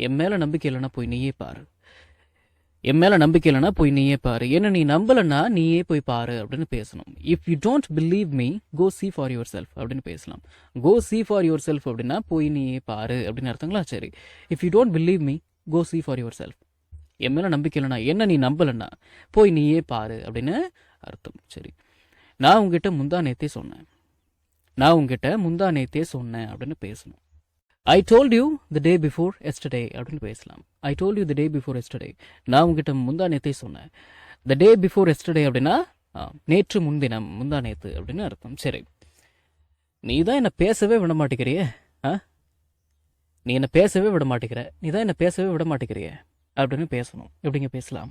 என் மேலே நம்பிக்கை இல்லைன்னா போய் நீயே பாரு. என் மேலே நம்பிக்கை இல்லைன்னா போய் நீயே பாரு. என்ன நீ நம்பலைன்னா நீயே போய் பாரு அப்படின்னு பேசணும். If you don't believe me go see for yourself அப்படின்னு பேசலாம். Go see for yourself அப்படின்னா போய் நீயே பாரு அப்படின்னு அர்த்தங்களா? சரி, if you don't believe me go see for yourself. என் மேலே நம்பிக்கை இல்லைன்னா, என்ன நீ நம்பலைன்னா போய் நீயே பாரு அப்படின்னு அர்த்தம். சரி, நான் உங்ககிட்ட முந்தா நேத்தே சொன்னேன் அப்படின்னு பேசணும். I told you the day before yesterday அப்படின்னு பேசலாம். I told you the day before yesterday. நான் உங்ககிட்ட முந்தா நேத்தே சொன்னேன். The day before yesterday அப்படின்னா நேற்று முன்தினம், முந்தா நேத்து அப்படின்னு அர்த்தம். சரி, நீ தான் என்னை பேசவே விட மாட்டேங்கிறியே, நீ தான் என்னை பேசவே விட மாட்டேங்கிறியே அப்படின்னு பேசணும். எப்படிங்க பேசலாம்?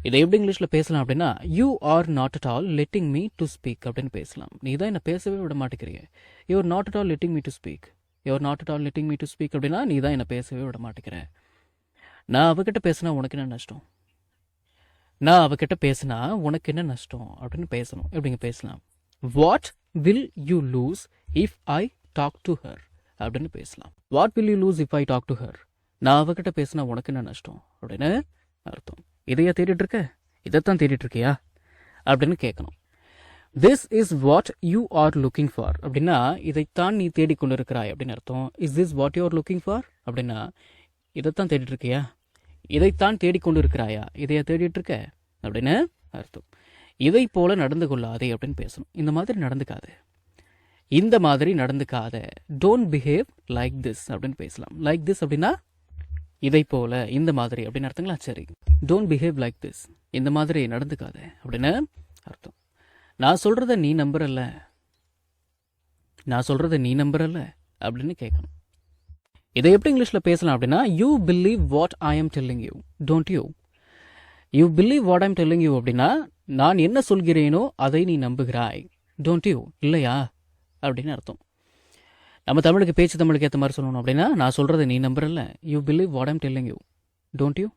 இதை எப்படி இங்கிலீஷில் பேசலாம் அப்படின்னா, you are not at all letting me to speak அப்படின்னு பேசலாம். நீ தான் என்னை பேசவே விட மாட்டேங்கிறியே. You are not at all letting me to speak. You are not at all letting me to speak அப்படின்னா நீ தான் என்னை பேசவே விட மாட்டேங்கிற. நான் அவகிட்ட பேசினா உனக்கு என்ன நஷ்டம் அப்படின்னு பேசணும். எப்படிங்க பேசலாம்? What will you lose if I talk to her அப்படின்னு பேசலாம். What will you lose if I talk to her. நான் அவகிட்ட பேசினா உனக்கு என்ன நஷ்டம் அப்படின்னு அர்த்தம். இதையா தேடிட்டு இருக்க? இதைத்தான் தேடிட்டு இருக்கியா அப்படின்னு கேட்கணும். This is what you are looking for அப்படின்னா இதைத்தான் நீ தேடிக்கொண்டு இருக்கிறாய் அப்படின்னு அர்த்தம். Is this what you are looking for அப்படின்னா இதைத்தான் தேடிட்டு இருக்கியா, இதைத்தான் தேடிக்கொண்டு இருக்கிறாயா, இதையா தேடிட்டு இருக்க அப்படின்னு அர்த்தம். இதை போல நடந்து கொள்ளாதே அப்படின்னு பேசணும். இந்த மாதிரி நடந்துக்காத. டோன்ட் பிஹேவ் லைக் திஸ் அப்படின்னு பேசலாம். லைக் திஸ் அப்படின்னா இதை போல, இந்த மாதிரி அப்படின்னு அர்த்தங்களா? சரி, டோன்ட் பிஹேவ் லைக் திஸ், இந்த மாதிரி நடந்துக்காத அப்படின்னு அர்த்தம். நான் சொல்றத நீ நம்புறல்ல அப்படின்னு கேட்கணும். இதை எப்படி இங்கிலீஷ்ல பேசலாம் அப்படின்னா, you believe what I am telling you don't you. You believe what I am telling you அப்படின்னா நான் என்ன சொல்கிறேனோ அதை நீ நம்புகிறாய். டோன்ட் யூ, இல்லையா அப்படின்னு அர்த்தம். நம்ம தமிழுக்கு ஏற்ற மாதிரி சொல்லணும் அப்படின்னா, நான் சொல்றதை நீ நம்புறல்ல, you believe what I am telling you don't you.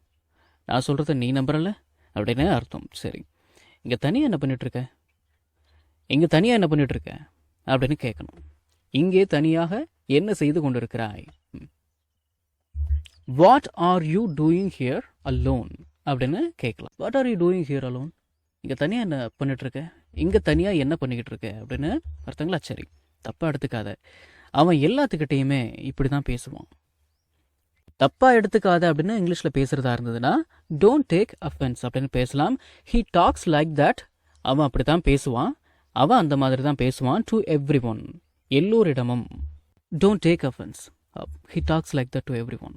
நான் சொல்றதை நீ நம்புறல்ல அப்படின்னு அர்த்தம். சரி, இங்கே தனியாக என்ன பண்ணிட்டு இருக்க அப்படின்னு கேட்கணும். இங்கே தனியாக என்ன செய்து கொண்டிருக்கிறாய். What are you doing here alone அப்படின்னு கேட்கலாம். What are you doing here alone. இங்கே தனியாக என்ன பண்ணிட்டு இருக்க, இங்கே தனியாக என்ன பண்ணிக்கிட்டு இருக்க அப்படின்னு அர்த்தங்களா? சரி, தப்பாக எடுத்துக்காத. அவன் எல்லாத்துக்கிட்டையுமே இப்படி தான் பேசுவான். தப்பாக எடுத்துக்காத அப்படின்னு இங்கிலீஷில் பேசுகிறதா இருந்ததுன்னா டோன்ட் டேக் அஃபென்ஸ் அப்படின்னு பேசலாம். He tax like that. அவன் அப்படி தான் பேசுவான், அவன் அந்த மாதிரி தான் பேசுவான். டு எவ்ரி ஒன், எல்லோரிடமும். Don't take offence, he tax like that to every one.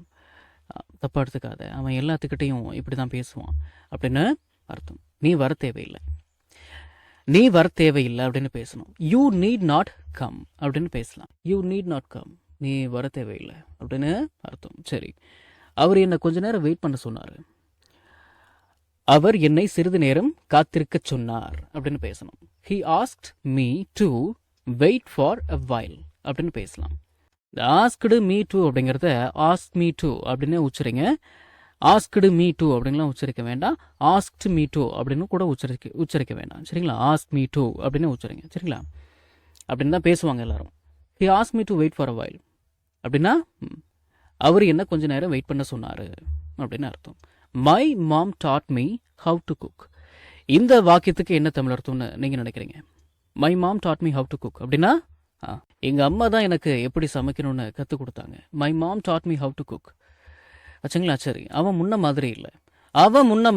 தப்பாக எடுத்துக்காத, அவன் எல்லாத்துக்கிட்டையும் இப்படி தான் பேசுவான் அப்படின்னு அர்த்தம். நீ வர தேவையில்லை அப்படின்னு பேசணும். யூ நீட் நாட் கம் அப்படின்னு பேசலாம். யூ நீட் நாட் கம், நீ வர தேவையில்லை அப்படின்னு அர்த்தம். சரி, அவர் என்னை கொஞ்ச நேரம் வெயிட் பண்ண சொன்னார். அவர் என்னை சிறிது நேரம் காத்திருக்க சொன்னார் அப்படின்னு பேசணும். He asked me to wait for a while அப்படின்னு பேசலாம். asked me to அப்படிங்கிறத ask me to அப்படின்னு உச்சரிங்க. asked me to அப்படின்லாம் உச்சரிக்க வேண்டாம். asked me to அப்படின்னு கூட உச்சரிக்க வேண்டாம். சரிங்களா? ask me to அப்படின்னு உச்சரிங்க. சரிங்களா? அப்படின்னு தான் பேசுவாங்க எல்லாரும். He asked me to wait for a while அப்படின்னா அவர் என்ன கொஞ்ச நேரம் வெயிட் பண்ண சொன்னார் அப்படின்னு அர்த்தம். My mom taught me how to cook. இந்த வாக்கியத்துக்கு என்ன தமிழ் அர்த்தம்னு நீங்கள் நினைக்கிறீங்க? My mom taught me how to cook அப்படின்னா எங்கள் அம்மா தான் எனக்கு எப்படி சமைக்கணும்னு கற்றுக் கொடுத்தாங்க. My mom taught me how to cook. ஆச்சுங்களா? சரி, அவன் முன்ன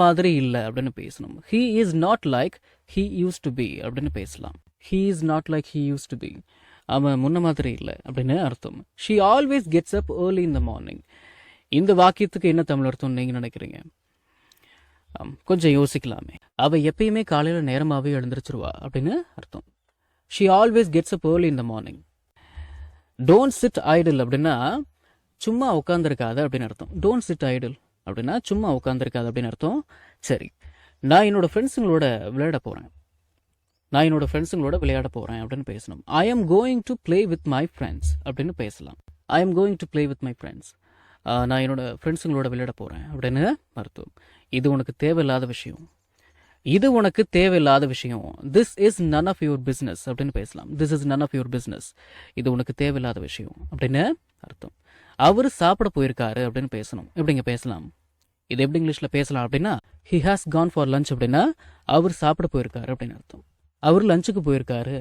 மாதிரி இல்லை அப்படின்னு பேசணும். He is not like he used to be அப்படின்னு பேசலாம். He is not like he used to be. அவன் முன்ன மாதிரி இல்லை அப்படின்னு அர்த்தம். She always gets up early in the morning. இந்த வாக்கியத்துக்கு என்ன தமிழ் அர்த்தம் நீங்கள் நினைக்கிறீங்க? கொஞ்சம் யோசிக்கலாமே. அவள் எப்பயுமே காலையில் நேரமாகவே எழுந்திரிச்சிருவா அப்படின்னு அர்த்தம். She always gets up early in the morning. Don't chit idle அப்படின்னா சும்மா உட்காந்துருக்காத அப்படின்னு அர்த்தம். டோன்ட் சிட் ஐடில் அப்படின்னா சும்மா உட்காந்துருக்காது அப்படின்னு அர்த்தம். சரி, நான் என்னோட ஃப்ரெண்ட்ஸுங்களோட விளையாட போகிறேன் அப்படின்னு பேசணும். I am going to play with my friends அப்படின்னு பேசலாம். I am going to play with my friends. நான் என்னோட ஃப்ரெண்ட்ஸுங்களோட விளையாட போகிறேன் அப்படின்னு அர்த்தம். இது உனக்கு தேவையில்லாத விஷயம். This is none of your business அப்படின்னு பேசலாம். This is none of your business. இது உனக்கு தேவையில்லாத விஷயம் அப்படின்னு அர்த்தம். அவர் சாப்பிட போயிருக்காரு அப்படின்னு பேசணும். எப்படிங்க பேசலாம்? இது எப்படி இங்கிலீஷில் பேசலாம் அப்படின்னா, he has gone for lunch அப்படின்னா அவர் சாப்பிட போயிருக்காரு அப்படின்னு அர்த்தம். அவர் லஞ்சுக்கு போயிருக்காரு,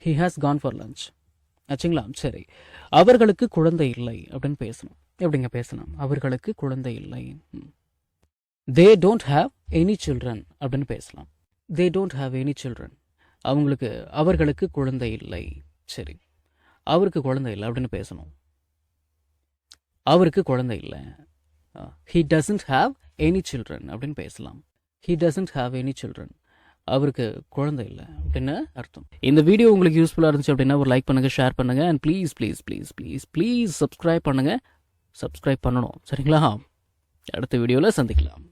he has gone for lunch ஆச்சுங்களா? சரி, அவர்களுக்கு குழந்தை இல்லை அப்படின்னு பேசணும். எப்படிங்க பேசலாம்? அவர்களுக்கு குழந்தை இல்லை. They don't have any children அப்படின்னு பேசலாம். They don't have any children, அவர்களுக்கு குழந்தை இல்லை. சரி, அவருக்கு குழந்தை இல்லை அப்படின்னு பேசணும். அவருக்கு குழந்தை இல்லை. He doesn't have any children அப்படின்னு பேசலாம். He doesn't have any children, அவருக்கு குழந்தை இல்லை அப்படின்னு அர்த்தம். இந்த வீடியோ உங்களுக்கு யூஸ்ஃபுல்லாக இருந்துச்சு அப்படின்னா ஒரு லைக் பண்ணுங்கள், ஷேர் பண்ணுங்கள், and please please please please please subscribe பண்ணுங்கள். சப்ஸ்கிரைப் பண்ணணும், சரிங்களா? அடுத்த வீடியோவில் சந்திக்கலாம்.